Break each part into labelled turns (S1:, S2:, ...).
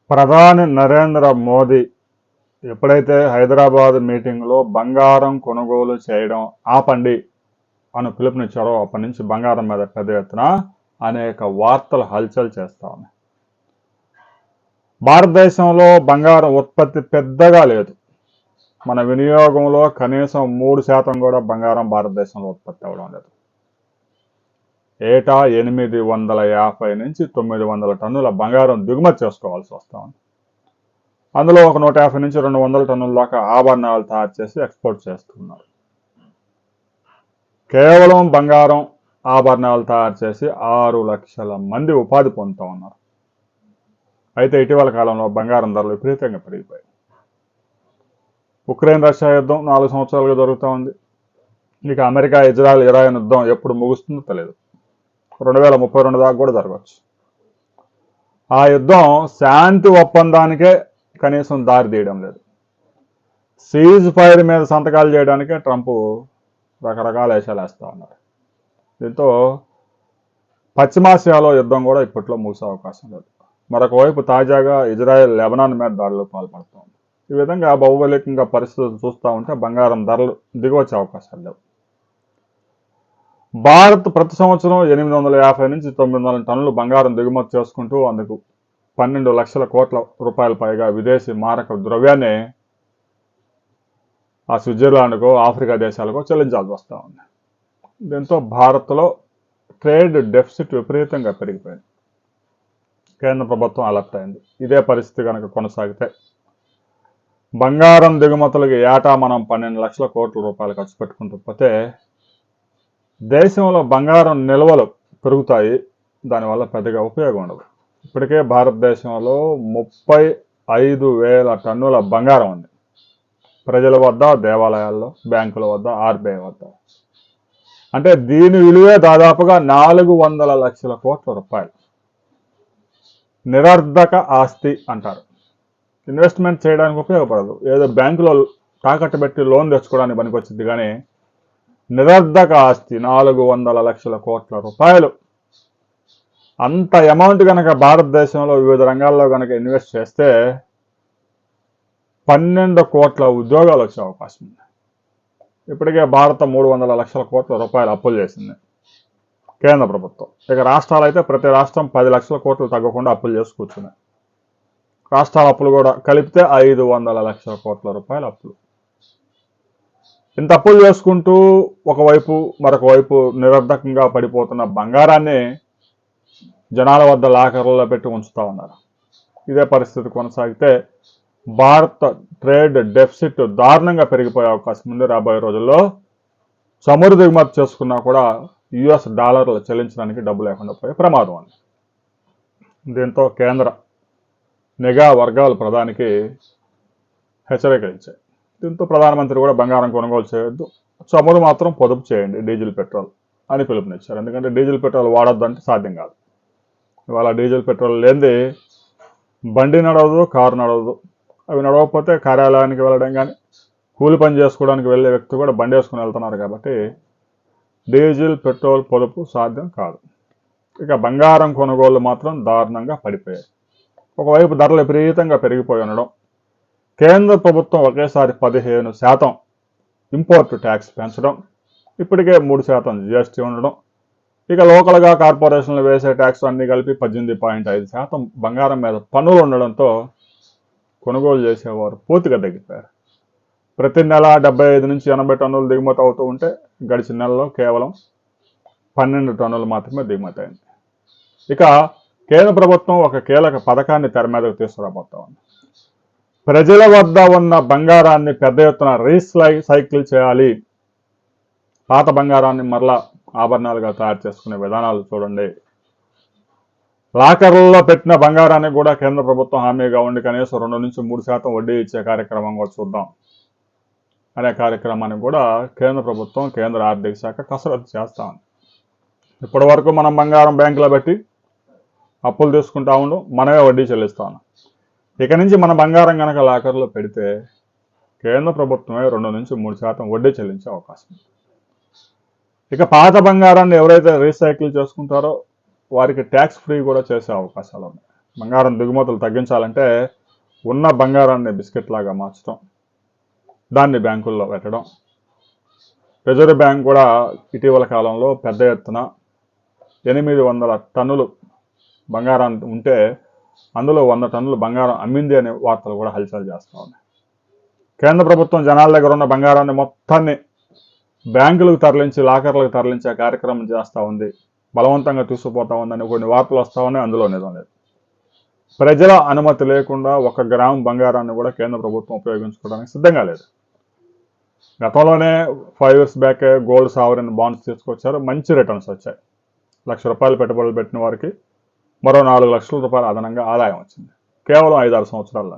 S1: ప్రధాని నరేంద్ర మోదీ ఎప్పుడైతే హైదరాబాద్ మీటింగ్లో బంగారం కొనుగోలు చేయడం ఆపండి అని పిలుపునిచ్చారో అప్పటి నుంచి బంగారం మీద పెద్ద ఎత్తున అనేక వార్తలు హల్చల్ చేస్తా ఉన్నాయి. భారతదేశంలో బంగారం ఉత్పత్తి పెద్దగా లేదు. మన వినియోగంలో కనీసం 3% కూడా బంగారం భారతదేశంలో ఉత్పత్తి అవ్వడం లేదు. ఏటా 850 నుంచి 900 టన్నుల బంగారం దిగుమతి చేసుకోవాల్సి వస్తా ఉంది. అందులో ఒక 150 నుంచి 200 టన్నుల దాకా ఆభరణాలు తయారు చేసి ఎక్స్పోర్ట్ చేస్తున్నారు. కేవలం బంగారం ఆభరణాలు తయారు చేసి 6 లక్షల మంది ఉపాధి పొందుతూ ఉన్నారు. అయితే ఇటీవల కాలంలో బంగారం ధరలు విపరీతంగా పెరిగిపోయాయి. ఉక్రెయిన్ రష్యా యుద్ధం 4 సంవత్సరాలుగా జరుగుతూ ఉంది. ఇక అమెరికా ఇజ్రాయెల్ ఇరాన్ యుద్ధం ఎప్పుడు ముగుస్తుందో తెలియదు. 2032 దాకా కూడా జరగవచ్చు. ఆ యుద్ధం శాంతి ఒప్పందానికే కనీసం దారి తీయడం లేదు. సీజ్ ఫైర్ మీద సంతకాలు చేయడానికే ట్రంప్ రకరకాల వేషాలు వేస్తూ ఉన్నారు. దీంతో పశ్చిమాసియాలో యుద్ధం కూడా ఇప్పట్లో ముగిసే అవకాశం లేదు. మరొక వైపు తాజాగా ఇజ్రాయెల్ లెబనాన్ మీద దాడులు పాల్పడుతోంది. ఈ విధంగా భౌగోళికంగా పరిస్థితులు చూస్తూ ఉంటే బంగారం ధరలు దిగొచ్చే అవకాశాలు లేవు. భారత్ ప్రతి సంవత్సరం 850 నుంచి 900 టన్నులు బంగారం దిగుమతి చేసుకుంటూ అందుకు 12 లక్షల కోట్ల రూపాయల పైగా విదేశీ మారక ద్రవ్యాన్ని ఆ స్విట్జర్లాండ్కో ఆఫ్రికా దేశాలకో చెల్లించాల్సి వస్తూ ఉంది. దీంతో భారత్లో ట్రేడ్ డెఫిసిట్ విపరీతంగా పెరిగిపోయింది. కేంద్ర ప్రభుత్వం అలర్ట్ అయింది. ఇదే పరిస్థితి కనుక కొనసాగితే బంగారం దిగుమతులకి ఏటా మనం 12 లక్షల కోట్ల రూపాయలు ఖర్చు పెట్టుకుంటూ పోతే దేశంలో బంగారం నిల్వలు పెరుగుతాయి. దానివల్ల పెద్దగా ఉపయోగం ఉండదు. ఇప్పటికే భారతదేశంలో 35,000 టన్నుల బంగారం ఉంది. ప్రజల వద్ద, దేవాలయాల్లో, బ్యాంకుల వద్ద, ఆర్బీఐ వద్ద. అంటే దీని విలువే దాదాపుగా 400 లక్షల కోట్ల రూపాయలు. నిరర్ధక ఆస్తి అంటారు. ఇన్వెస్ట్మెంట్ చేయడానికి ఉపయోగపడదు. ఏదో బ్యాంకులో తాకట్టు పెట్టి లోన్ తెచ్చుకోవడానికి పనికొచ్చింది. కానీ నిరర్ధక ఆస్తి 400 లక్షల కోట్ల రూపాయలు. అంత అమౌంట్ కనుక భారతదేశంలో వివిధ రంగాల్లో కనుక ఇన్వెస్ట్ చేస్తే 12 కోట్ల ఉద్యోగాలు వచ్చే అవకాశం ఉంది. ఇప్పటికే భారత 300 లక్షల కోట్ల రూపాయలు అప్పులు చేసింది కేంద్ర ప్రభుత్వం. ఇక రాష్ట్రాలు అయితే ప్రతి రాష్ట్రం 10 లక్షల కోట్లు తగ్గకుండా అప్పులు చేసి కూర్చున్నాయి. రాష్ట్రాల అప్పులు కూడా కలిపితే 500 లక్షల కోట్ల రూపాయల అప్పులు. ఇంత అప్పులు చేసుకుంటూ ఒకవైపు మరొక వైపు నిరర్ధకంగా పడిపోతున్న బంగారాన్ని జనాల వద్ద లాకర్లలో పెట్టి ఉంచుతా ఉన్నారు. ఇదే పరిస్థితి కొనసాగితే భారత ట్రేడ్ డెఫిసిట్ దారుణంగా పెరిగిపోయే అవకాశం ఉంది. రాబోయే రోజుల్లో చమురు దిగుమతి చేసుకున్నా కూడా యుఎస్ డాలర్లు చెల్లించడానికి డబ్బు లేకుండా పోయే ప్రమాదం ఉంది. దీంతో కేంద్ర నిఘా వర్గాలు ప్రధానికి హెచ్చరికలు ఇచ్చాయి. దీంతో ప్రధానమంత్రి కూడా బంగారం కొనుగోలు చేయొద్దు, చమురు మాత్రం పొదుపు చేయండి, డీజిల్ పెట్రోల్ అని పిలుపునిచ్చారు. ఎందుకంటే డీజిల్ పెట్రోల్ వాడొద్దంటే సాధ్యం కాదు. ఇవాళ డీజిల్ పెట్రోల్ లేనిది బండి నడవదు, కారు నడవదు. అవి నడవకపోతే కార్యాలయానికి వెళ్ళడం కానీ కూలి పని చేసుకోవడానికి వెళ్ళే వ్యక్తి కూడా బండి వేసుకుని వెళ్తున్నారు. కాబట్టి డీజిల్ పెట్రోల్ పొదుపు సాధ్యం కాదు. ఇక బంగారం కొనుగోళ్లు మాత్రం దారుణంగా పడిపోయాయి. ఒకవైపు ధరలు విపరీతంగా పెరిగిపోయి ఉండడం, కేంద్ర ప్రభుత్వం ఒకేసారి 15% ఇంపోర్ట్ ట్యాక్స్ పెంచడం, ఇప్పటికే 3% జిఎస్టీ ఉండడం, ఇక లోకల్గా కార్పొరేషన్లు వేసే ట్యాక్స్ అన్నీ కలిపి 18.5% బంగారం మీద పన్నులు ఉండడంతో కొనుగోలు చేసేవారు పూర్తిగా తగ్గిపోయారు. ప్రతి నెల 75 నుంచి 80 టన్నులు దిగుమతి అవుతూ ఉంటే గడిచిన నెలలో కేవలం 12 టన్నులు మాత్రమే దిగుమతి అయింది. ఇక కేంద్ర ప్రభుత్వం ఒక కీలక పథకాన్ని తెర మీదకు తీసుకురాబోతా ఉంది. ప్రజల వద్ద ఉన్న బంగారాన్ని పెద్ద ఎత్తున రీసైకిల్ చేయాలి. పాత బంగారాన్ని మరలా ఆభరణాలుగా తయారు చేసుకునే విధానాలు చూడండి. లాకర్లలో పెట్టిన బంగారానికి కూడా కేంద్ర ప్రభుత్వం హామీగా ఉండి కనీసం 2 నుంచి 3% వడ్డీ ఇచ్చే కార్యక్రమం కూడా చూద్దాం అనే కార్యక్రమాన్ని కూడా కేంద్ర ప్రభుత్వం, కేంద్ర ఆర్థిక శాఖ కసరత్తు చేస్తా ఉంది. ఇప్పటి వరకు మనం బంగారం బ్యాంకులో పెట్టి అప్పులు తీసుకుంటా ఉండు, మనమే వడ్డీ చెల్లిస్తా ఉన్నాం. ఇక నుంచి మన బంగారం కనుక లాకర్లో పెడితే కేంద్ర ప్రభుత్వమే 2 నుంచి 3% వడ్డీ చెల్లించే అవకాశం ఉంది. ఇక పాత బంగారాన్ని ఎవరైతే రీసైకిల్ చేసుకుంటారో వారికి ట్యాక్స్ ఫ్రీ కూడా చేసే అవకాశాలు ఉన్నాయి. బంగారం దిగుమతులు తగ్గించాలంటే ఉన్న బంగారాన్ని బిస్కెట్ లాగా మార్చడం, దాన్ని బ్యాంకుల్లో పెట్టడం. రిజర్వ్ బ్యాంక్ కూడా ఇటీవల కాలంలో పెద్ద ఎత్తున 800 టన్నులు బంగారాన్ని ఉంటే అందులో 100 టన్నులు బంగారం అమ్మింది అనే వార్తలు కూడా హల్చల్ చేస్తూ ఉన్నాయి. కేంద్ర ప్రభుత్వం జనాల దగ్గర ఉన్న బంగారాన్ని మొత్తాన్ని బ్యాంకులకు తరలించి లాకర్లకు తరలించే కార్యక్రమం చేస్తూ ఉంది, బలవంతంగా తీసుకుపోతా ఉందని కొన్ని వార్తలు వస్తూ ఉన్నాయి. అందులో నిజం లేదు. ప్రజల అనుమతి లేకుండా 1 గ్రాము బంగారాన్ని కూడా కేంద్ర ప్రభుత్వం ఉపయోగించుకోవడానికి సిద్ధంగా లేదు. గతంలోనే 5 years back gold sovereign bonds తీసుకొచ్చారు, మంచి రిటర్న్స్ వచ్చాయి. ₹1,00,000 పెట్టుబడులు పెట్టిన వారికి మరో ₹4 లక్షల అదనంగా ఆదాయం వచ్చింది కేవలం 5-6 సంవత్సరాల్లో.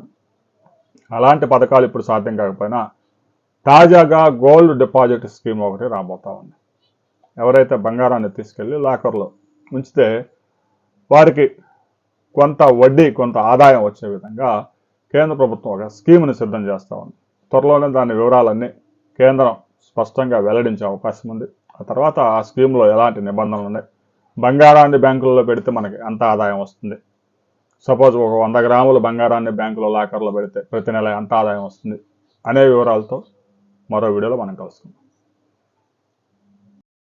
S1: అలాంటి పథకాలు ఇప్పుడు సాధ్యం కాకపోయినా తాజాగా గోల్డ్ డిపాజిట్ స్కీమ్ ఒకటి రాబోతా ఉంది. ఎవరైతే బంగారాన్ని తీసుకెళ్లి లాకర్లో ఉంచితే వారికి కొంత వడ్డీ, కొంత ఆదాయం వచ్చే విధంగా కేంద్ర ప్రభుత్వం ఒక స్కీమ్ని సిద్ధం చేస్తూ ఉంది. త్వరలోనే దాని వివరాలన్నీ కేంద్రం స్పష్టంగా వెల్లడించే అవకాశం ఉంది. ఆ తర్వాత ఆ స్కీమ్లో ఎలాంటి నిబంధనలు ఉన్నాయి, బంగారాన్ని బ్యాంకులలో పెడితే మనకి ఎంత ఆదాయం వస్తుంది, సపోజ్ ఒక 100 గ్రాముల బంగారాన్ని బ్యాంకులో లాకర్లో పెడితే ప్రతి నెల ఎంత ఆదాయం వస్తుంది అనే వివరాలతో మరో వీడియోలో మనం కలుసుకుందాం.